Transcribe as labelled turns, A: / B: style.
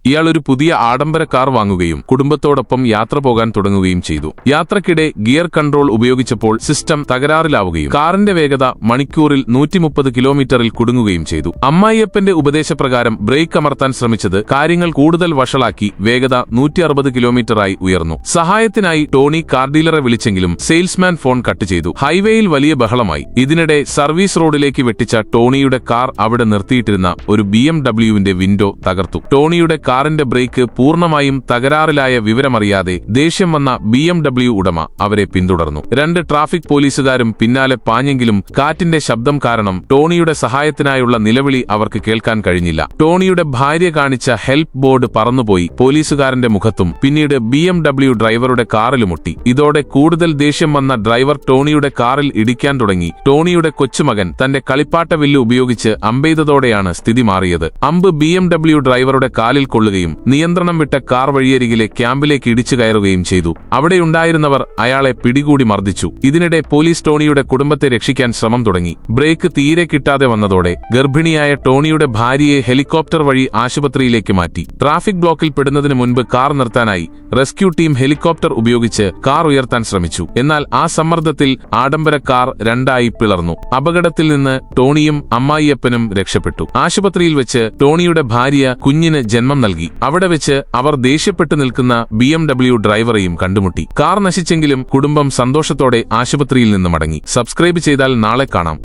A: ഇയാൾ ഒരു പുതിയ ആഡംബര കാർ വാങ്ങുകയും കുടുംബത്തോടൊപ്പം യാത്ര പോകാൻ തുടങ്ങുകയും ചെയ്തു. യാത്രക്കിടെ ഗിയർ കൺട്രോൾ ഉപയോഗിച്ചപ്പോൾ സിസ്റ്റം തകരാറിലാവുകയും കാറിന്റെ വേഗത മണിക്കൂറിൽ 130 കിലോമീറ്ററിൽ കുടുങ്ങുകയും ചെയ്തു. അമ്മായിയപ്പന്റെ ഉപദേശപ്രകാരം ബ്രേക്ക് അമർത്താൻ ശ്രമിച്ചത് കാര്യങ്ങൾ കൂടുതൽ വഷളാക്കി വേഗത 160 കിലോമീറ്ററായി ഉയർന്നു. സഹായത്തിനായി ടോണി കാർ ഡീലറെ വിളിച്ചെങ്കിലും സെയിൽസ്മാൻ ഫോൺ കട്ട് ചെയ്തു. ഹൈവേയിൽ വലിയ ബഹളമായി. ഇതിനിടെ സർവീസ് റോഡിലേക്ക് വെട്ടിച്ച ടോണിയുടെ കാർ അവിടെ നിർത്തിയിട്ടിരുന്ന ഒരു BMW വിൻഡോ തകർത്തു. ടോണിയുടെ കാറിന്റെ ബ്രേക്ക് പൂർണ്ണമായും തകരാറിലായ വിവരമറിയാതെ ദേഷ്യം വന്ന BMW ഉടമ അവരെ പിന്തുടർന്നു. 2 ട്രാഫിക് പോലീസുകാരും പിന്നാലെ പാഞ്ഞെങ്കിലും കാറ്റിന്റെ ശബ്ദം കാരണം ടോണിയുടെ സഹായത്തിനായുള്ള നിലവിളി അവർക്ക് കേൾക്കാൻ കഴിഞ്ഞില്ല. ടോണിയുടെ ഭാര്യ കാണിച്ച ഹെൽപ്പ് ബോർഡ് പറന്നുപോയി പോലീസുകാരന്റെ മുഖത്തും പിന്നീട് BMW ഡ്രൈവറുടെ കാറിലുമുട്ടി. ഇതോടെ കൂടുതൽ ദേഷ്യം വന്ന ഡ്രൈവർ ടോണിയുടെ കാറിൽ ഇടിക്കാൻ തുടങ്ങി. ടോണിയുടെ കൊച്ചുമകൻ തന്റെ കളിപ്പാട്ട വില്ല് ഉപയോഗിച്ച് അമ്പെയ്തതോടെയാണ് സ്ഥിതി മാറിയത്. അമ്പ് BMW ഡ്രൈവറുടെ കാലിൽ കൊള്ളുകയും നിയന്ത്രണം വിട്ട കാർ വഴിയരികിലെ ക്യാമ്പിലേക്ക് ഇടിച്ചു കയറുകയും ചെയ്തു. അവിടെയുണ്ടായിരുന്നവർ അയാളെ പിടികൂടി മർദ്ദിച്ചു. ഇതിനിടെ പോലീസ് ടോണിയുടെ കുടുംബത്തെ രക്ഷിക്കാൻ ശ്രമം തുടങ്ങി. ബ്രേക്ക് തീരെ കിട്ടാതെ വന്നതോടെ ഗർഭിണിയായ ടോണിയുടെ ഭാര്യയെ ഹെലികോപ്റ്റർ വഴി ആശുപത്രിയിലേക്ക് മാറ്റി. ട്രാഫിക് ബ്ലോക്കിൽ പെടുന്നതിന് മുൻപ് കാർ നിർത്താനായി റെസ്ക്യൂ ടീം ഹെലികോപ്റ്റർ ഉപയോഗിച്ച് കാർ ഉയർത്താൻ ശ്രമിച്ചു. എന്നാൽ ആ സമ്മർദ്ദത്തിൽ ആഡംബര കാർ രണ്ടായി പിളർന്നു. അപകടത്തിൽ നിന്ന് ടോണിയും അമ്മായിയപ്പനും രക്ഷപ്പെട്ടു. ആശുപത്രിയിൽ വെച്ച് ടോണിയുടെ ഭാര്യ കുഞ്ഞിന് ജന്മം നൽകി. അവിടെ വെച്ച് അവർ ദേഷ്യപ്പെട്ടു നിൽക്കുന്ന BMW ഡ്രൈവറെയും കണ്ടുമുട്ടി. കാർ നശിച്ചെങ്കിലും കുടുംബം സന്തോഷത്തോടെ ആശുപത്രിയിൽ നിന്ന് മടങ്ങി. സബ്സ്ക്രൈബ് ചെയ്താൽ നാളെ കാണാം.